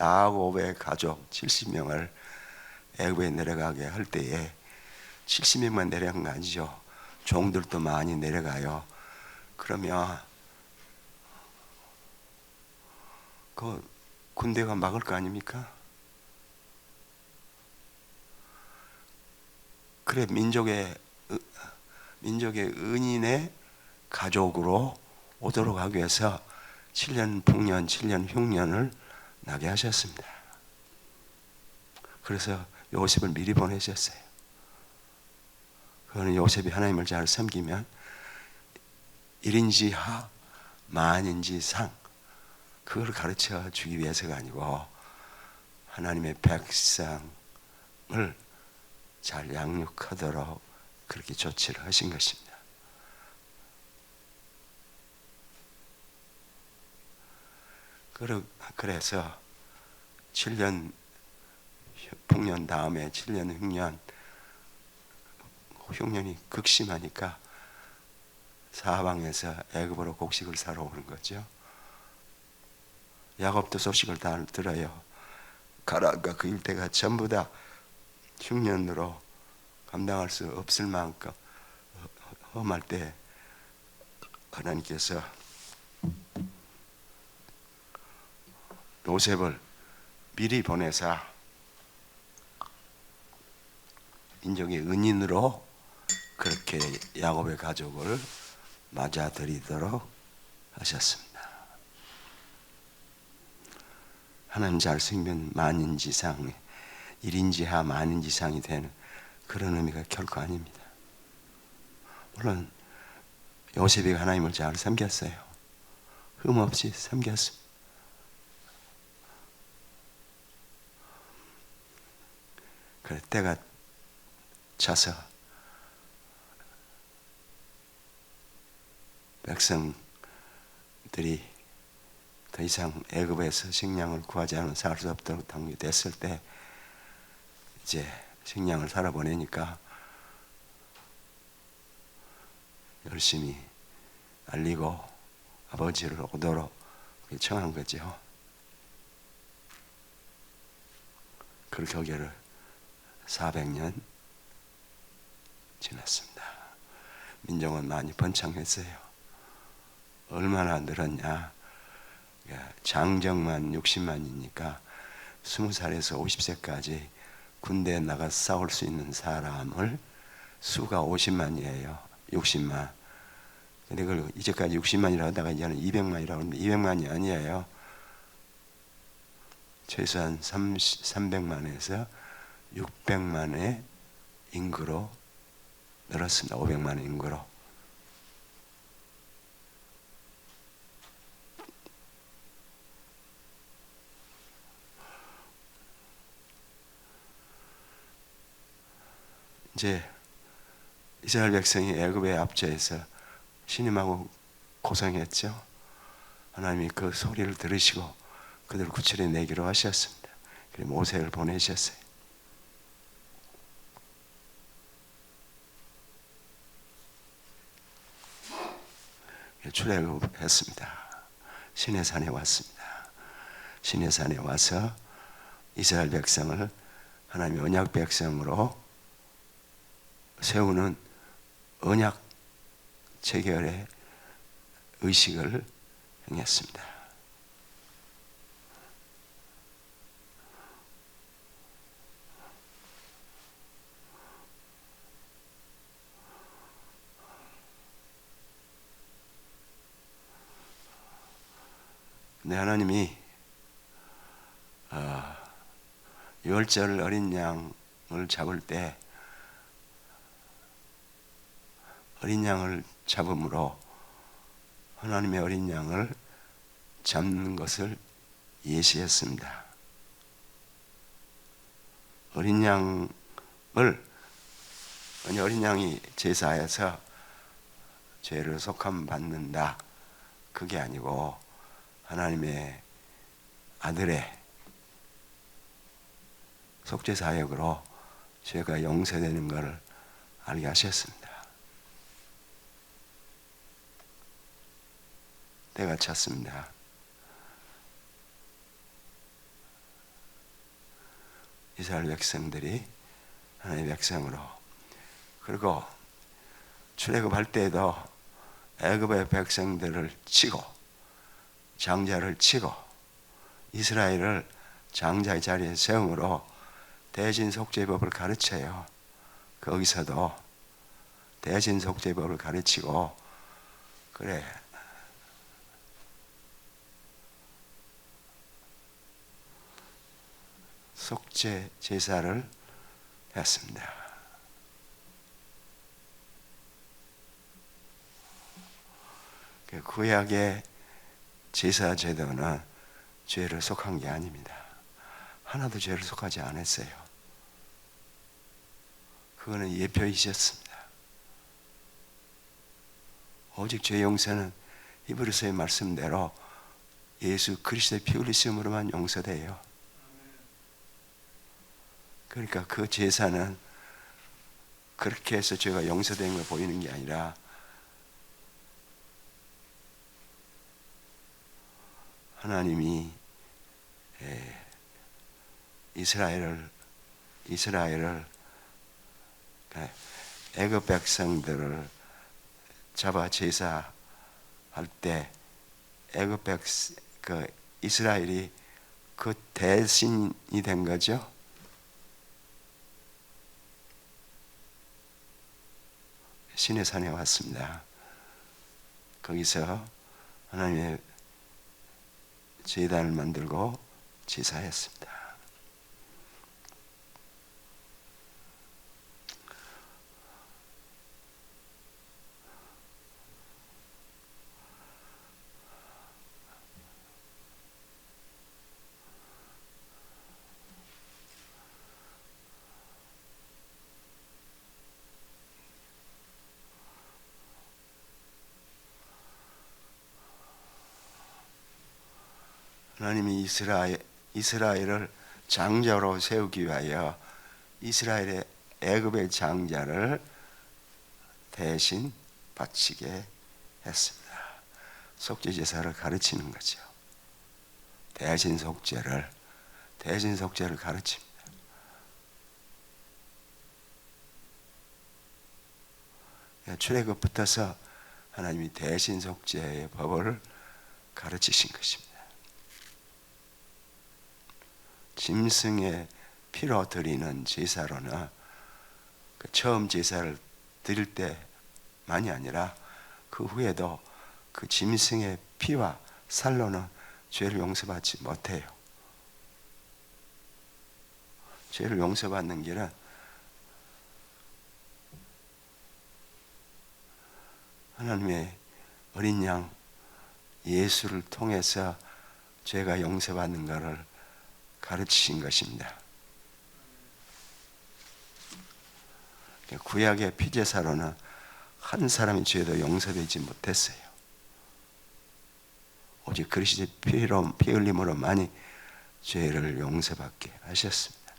야곱의 가족 70명을 애굽에 내려가게 할 때에 70명만 내려간 거 아니죠. 종들도 많이 내려가요. 그러면 그 군대가 막을 거 아닙니까? 그래 민족의 은인의 가족으로 오도록 하기 위해서 7년 풍년, 7년 흉년을 나게 하셨습니다. 그래서 요셉을 미리 보내셨어요. 그거는 요셉이 하나님을 잘 섬기면 1인지 하, 만인지 상, 그걸 가르쳐 주기 위해서가 아니고 하나님의 백성을 잘 양육하도록 그렇게 조치를 하신 것입니다. 그래서 7년 풍년 다음에 7년 흉년이 극심하니까 사방에서 애굽으로 곡식을 사러 오는 거죠. 야곱도 소식을 다 들어요. 가라가 그 일대가 전부 다 흉년으로 감당할 수 없을 만큼 험할 때 하나님께서 요셉을 미리 보내사 인종의 은인으로 그렇게 야곱의 가족을 맞아들이도록 하셨습니다. 하나님 잘 쓰면 만인지상, 1인지하 만인지상이 되는 그런 의미가 결코 아닙니다. 물론 요셉이 하나님을 잘 섬겼어요. 흠없이 섬겼습니다. 그래 때가 차서 백성들이 더 이상 애굽에서 식량을 구하지 않으면 살 수 없도록 당기됐을 때 이제 식량을 사러 보내니까 열심히 알리고 아버지를 오도록 청한 거죠. 그렇게 하기를 400년 지났습니다. 민족은 많이 번창했어요. 얼마나 늘었냐? 장정만 60만이니까 20살에서 50세까지 군대에 나가 싸울 수 있는 사람을 수가 50만이에요. 60만. 근데 그걸 이제까지 60만이라고 하다가 이제는 200만이라고 하는데 200만이 아니에요. 최소한 300만에서 600만의 인구로 늘었습니다. 500만의 인구로. 이제 이스라엘 백성이 애굽의 압제에서 신임하고 고생했죠. 하나님이 그 소리를 들으시고 그들을 구출해 내기로 하셨습니다. 그래서 모세를 보내셨어요. 출애굽했습니다. 시내산에 왔습니다. 시내산에 와서 이스라엘 백성을 하나님의 언약 백성으로 세우는 언약 체결의 의식을 행했습니다. 근데 하나님이 유월절 어린 양을 잡을 때 어린 양을 잡음으로 하나님의 어린 양을 잡는 것을 예시했습니다. 어린 양이 제사에서 죄를 속함 받는다. 그게 아니고 하나님의 아들의 속죄 사역으로 죄가 용서되는 것을 알게 하셨습니다. 때가 찼습니다. 이스라엘 백성들이 하나님의 백성으로. 그리고 출애굽할 때에도 애굽의 백성들을 치고 장자를 치고 이스라엘을 장자의 자리에 세움으로 대신속죄법을 가르쳐요. 거기서도 대신속죄법을 가르치고, 그래, 속죄 제사를 했습니다. 구약의 제사 제도는 죄를 속한 게 아닙니다. 하나도 죄를 속하지 않았어요. 그거는 예표이셨습니다. 오직 죄 용서는 히브리서의 말씀대로 예수 그리스도의 피 흘리심으로만 용서돼요. 그러니까 그 제사는 그렇게 해서 죄가 용서된 걸 보이는 게 아니라 하나님이 이스라엘을 애굽 백성들을 잡아 제사할 때 애굽 이스라엘이 그 대신이 된 거죠. 신의 산에 왔습니다. 거기서 하나님의 제단을 만들고 제사했습니다. 하나님이 이스라엘을 장자로 세우기 위하여 이스라엘의 애굽의 장자를 대신 바치게 했습니다. 속죄 제사를 가르치는 거죠. 대신 속죄를 가르칩니다. 출애굽부터서 하나님이 대신 속죄의 법을 가르치신 것입니다. 짐승의 피로 드리는 제사로는 처음 제사를 드릴 때만이 아니라 그 후에도 그 짐승의 피와 살로는 죄를 용서받지 못해요. 죄를 용서받는 길은 하나님의 어린 양 예수를 통해서 죄가 용서받는 것을 가르치신 것입니다. 구약의 피제사로는 한 사람의 죄도 용서되지 못했어요. 오직 그리스도의 피 흘림으로만이 죄를 용서받게 하셨습니다.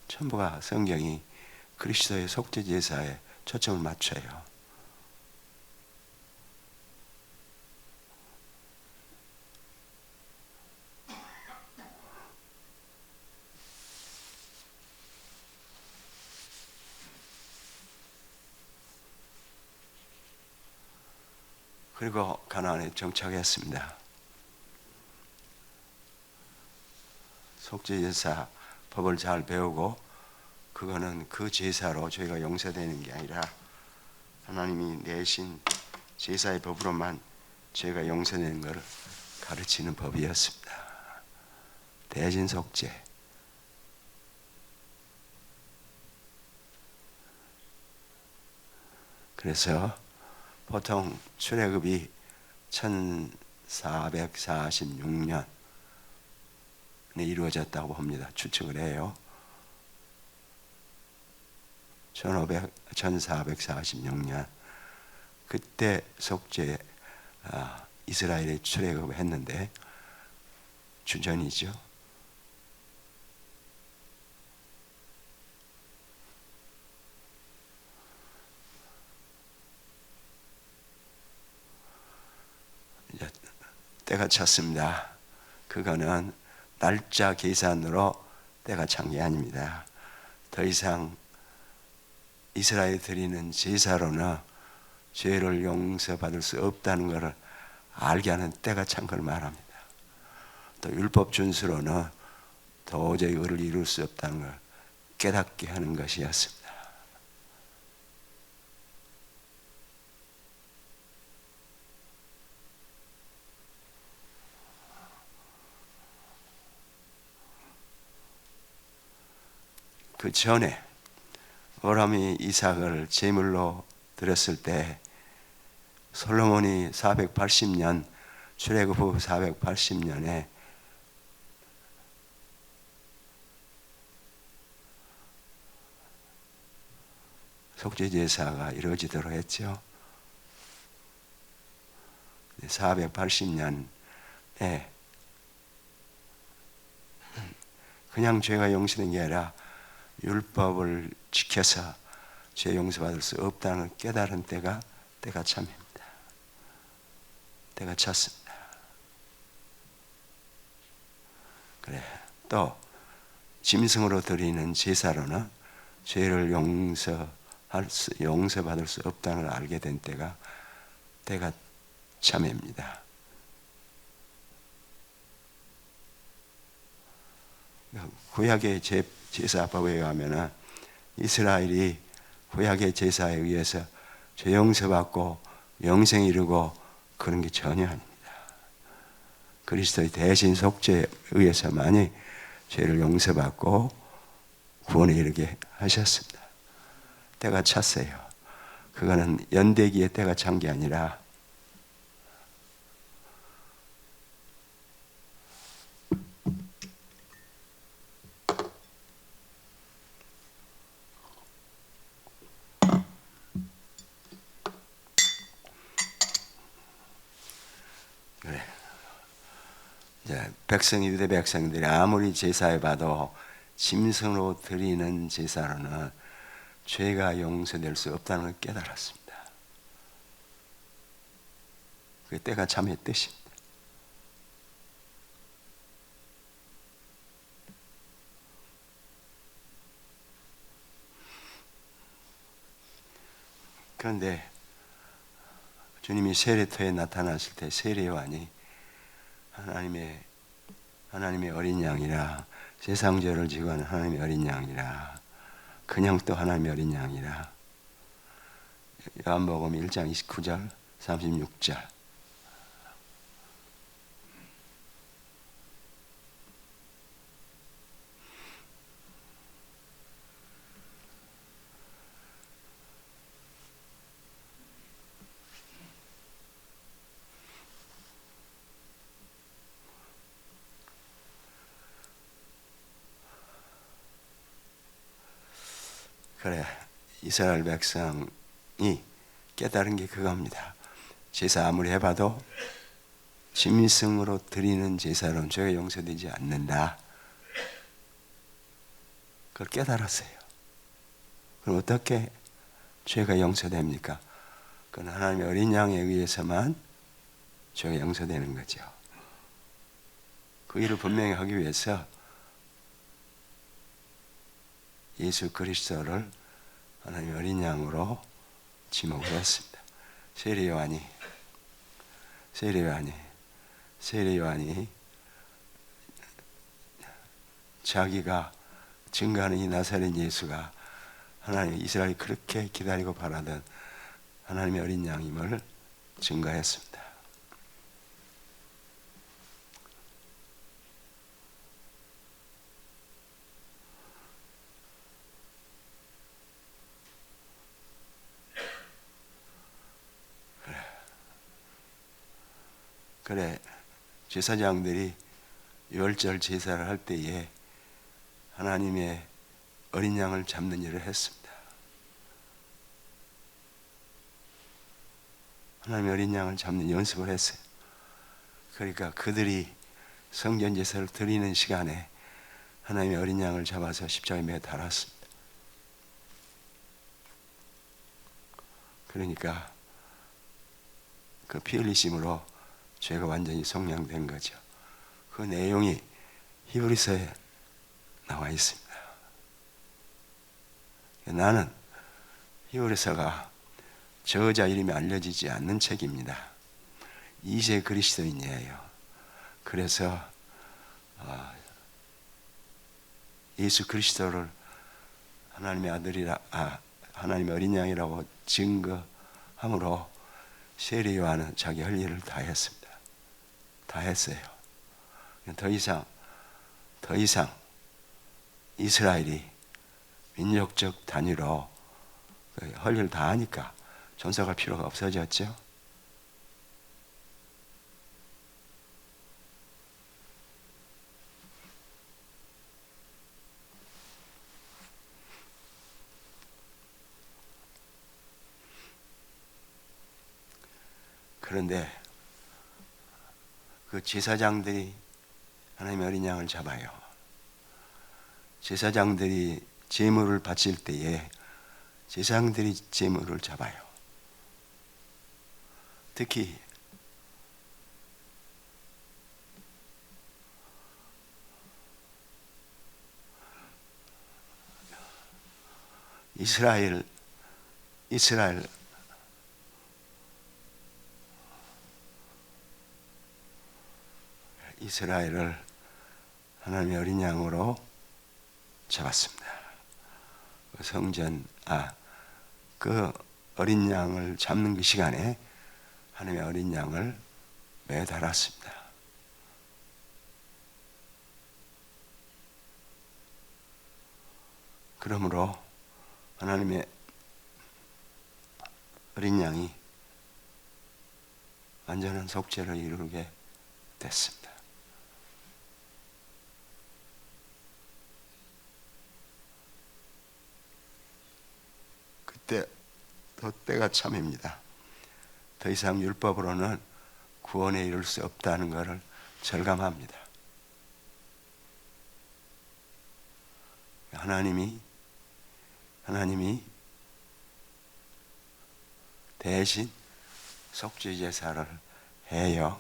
전부가 성경이 그리스도의 속죄 제사에 초점을 맞춰요. 그리고 가나안에 정착했습니다. 속죄 제사 법을 잘 배우고 그거는 그 제사로 저희가 용서되는 게 아니라 하나님이 내신 제사의 법으로만 죄가 용서되는 것을 가르치는 법이었습니다. 대신 속죄. 그래서 보통 출애굽이 1446년에 이루어졌다고 봅니다. 추측을 해요. 1446년 그때 속죄 이스라엘의 출애굽을 했는데 주전이죠. 이제 때가 찼습니다. 그거는 날짜 계산으로 때가 찬 게 아닙니다. 더 이상 이스라엘 드리는 제사로는 죄를 용서받을 수 없다는 것을 알게 하는 때가 찬 걸 말합니다. 또 율법 준수로는 도저히 의를 이룰 수 없다는 걸 깨닫게 하는 것이었습니다. 그 전에 아브라함이 이삭을 제물로 드렸을 때 솔로몬이 480년 출애굽 후 480년에 속죄제사가 이루어지도록 했죠. 480년에 그냥 죄가 용서된 게 아니라 율법을 지켜서 죄 용서받을 수 없다는 깨달은 때가 참입니다. 때가 찼습니다. 그래, 또 짐승으로 드리는 제사로는 죄를 용서받을 수 없다는 걸 알게 된 때가 참입니다. 구약의 제사법에 의하면 이스라엘이 구약의 제사에 의해서 죄 용서받고 영생 이루고 그런 게 전혀 아닙니다. 그리스도의 대신 속죄에 의해서만이 죄를 용서받고 구원에 이르게 하셨습니다. 때가 찼어요. 그거는 연대기의 때가 찬 게 아니라 유대 백성들이 아무리 제사해 봐도 짐승으로 드리는 제사로는 죄가 용서될 수 없다는 걸 깨달았습니다. 그 때가 참의 뜻입니다. 그런데 주님이 세례터에 나타나실 때 세례요한이 하나님의 어린 양이라, 세상 죄를 지고 하는 하나님의 어린 양이라, 그냥 또 하나님의 어린 양이라. 요한복음 1장 29절 36절. 그래, 이스라엘 백성이 깨달은 게 그겁니다. 제사 아무리 해봐도 짐승으로 드리는 제사로는 죄가 용서되지 않는다. 그걸 깨달았어요. 그럼 어떻게 죄가 용서됩니까? 그건 하나님의 어린 양에 의해서만 죄가 용서되는 거죠. 그 일을 분명히 하기 위해서 예수 그리스도를 하나님의 어린 양으로 지목을 했습니다. 세례 요한이 자기가 증거하는 이 나사렛 예수가 하나님 이스라엘이 그렇게 기다리고 바라던 하나님의 어린 양임을 증거했습니다. 그래, 제사장들이 유월절 제사를 할 때에 하나님의 어린 양을 잡는 일을 했습니다. 하나님의 어린 양을 잡는 연습을 했어요. 그러니까 그들이 성전 제사를 드리는 시간에 하나님의 어린 양을 잡아서 십자가에 매어 달았습니다. 그러니까 그 피 흘리심으로 죄가 완전히 속량된 거죠. 그 내용이 히브리서에 나와 있습니다. 나는 히브리서가 저자 이름이 알려지지 않는 책입니다. 2세 그리스도인이에요. 그래서 예수 그리스도를 하나님의 아들이라 하나님의 어린 양이라고 증거함으로 세례 요한은 자기 할 일을 다 했습니다. 다 했어요. 더 이상 이스라엘이 민족적 단위로 할 일을 다 하니까 존속할 필요가 없어졌죠. 그런데 그 제사장들이 하나님의 어린 양을 잡아요. 제사장들이 제물을 바칠 때에 제사장들이 제물을 잡아요. 특히 이스라엘을 하나님의 어린 양으로 잡았습니다. 그 어린 양을 잡는 그 시간에 하나님의 어린 양을 매달았습니다. 그러므로 하나님의 어린 양이 완전한 속죄를 이루게 됐습니다. 그때 더 때가 참입니다. 더 이상 율법으로는 구원에 이를 수 없다는 것을 절감합니다. 하나님이 대신 속죄 제사를 해요.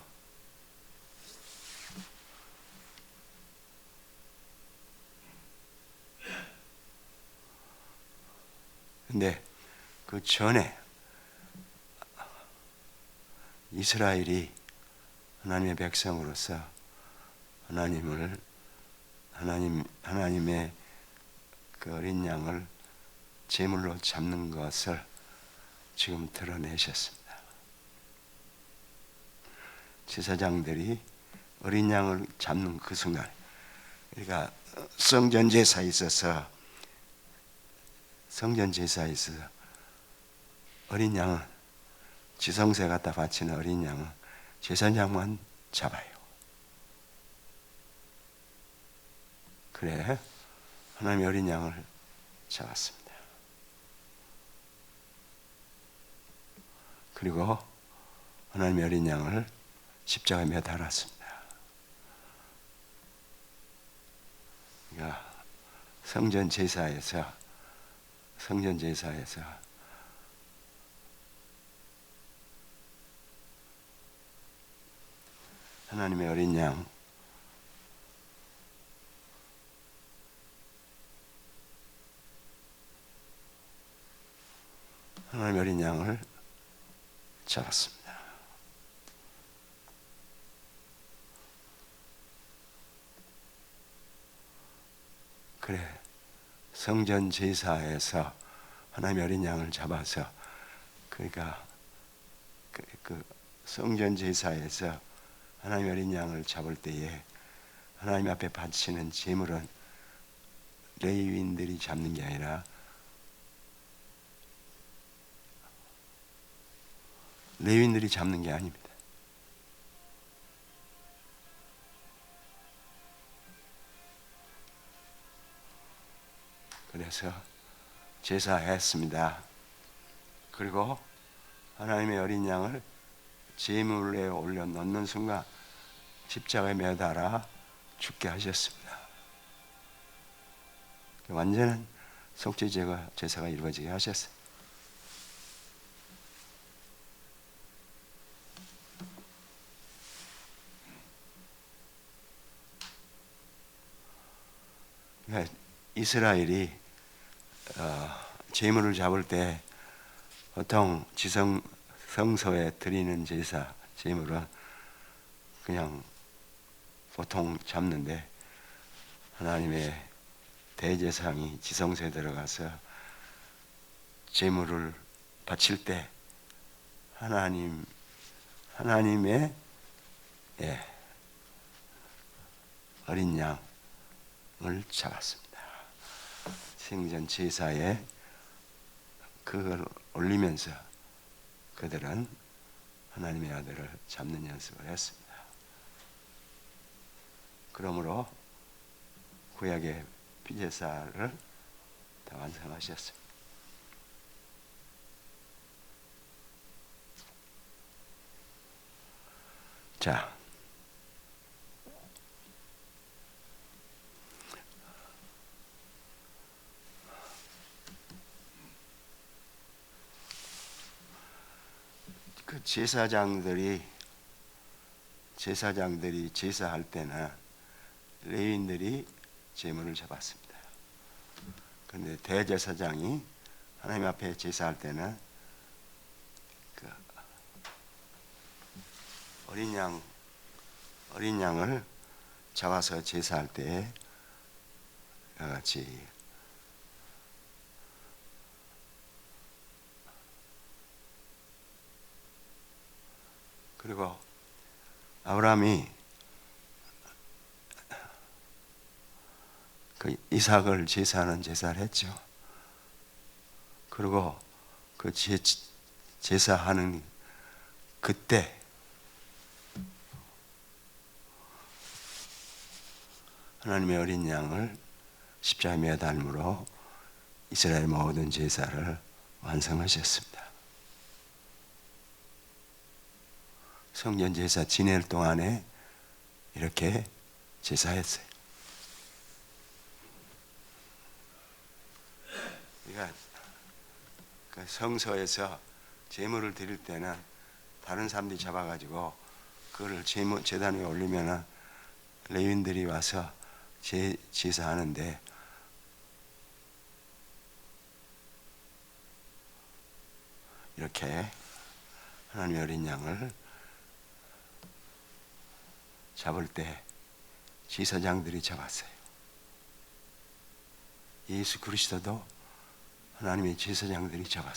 근데 그 전에 이스라엘이 하나님의 백성으로서 하나님의 그 어린 양을 제물로 잡는 것을 지금 드러내셨습니다. 제사장들이 어린 양을 잡는 그 순간, 그러니까 성전 제사에 있어서 어린 양은 지성세 갖다 바치는 어린 양은 제사장만 잡아요. 그래 하나님의 어린 양을 잡았습니다. 그리고 하나님의 어린 양을 십자가에 매달았습니다. 그러니까 성전 제사에서 하나님의 어린 양 하나님의 어린 양을 잡았습니다. 그래 성전 제사에서 하나님의 어린 양을 잡아서 그러니까 그 성전 제사에서 하나님의 어린 양을 잡을 때에 하나님 앞에 바치는 제물은 레위인들이 잡는 게 아니라 레위인들이 잡는 게 아닙니다. 그래서 제사했습니다. 그리고 하나님의 어린 양을 제물에 올려 넣는 순간 십자가에 매달아 죽게 하셨습니다. 완전한 속죄 제사가 이루어지게 하셨어요. 이스라엘이 제물을 잡을 때 보통 성소에 드리는 제사 제물은 그냥 보통 잡는데, 하나님의 대제사장이 지성소에 들어가서 제물을 바칠 때 하나님의 어린 양을 잡았습니다. 생전 제사에 그걸 올리면서 그들은 하나님의 아들을 잡는 연습을 했습니다. 그러므로 구약의 피제사를 다 완성하셨습니다. 자, 그 제사장들이 제사할 때는 레위인들이 제물을 잡았습니다. 그런데 대제사장이 하나님 앞에 제사할 때는 그 어린 양을 잡아서 제사할 때에 같이 그리고 아브라함이 그 이삭을 제사하는 제사를 했죠. 그리고 그 제사하는 그때 하나님의 어린 양을 십자가에 매달므로 이스라엘 모든 제사를 완성하셨습니다. 성전 제사 지낼 동안에 이렇게 제사했어요. 그러니까 그 성소에서 제물을 드릴 때는 다른 사람들이 잡아가지고 그거를 제단 위에 올리면은 레위인들이 와서 제사하는데, 이렇게 하나님의 어린 양을 잡을 때 제사장들이 잡았어요. 예수 그리스도도 하나님의 제사장들이 잡았습니다.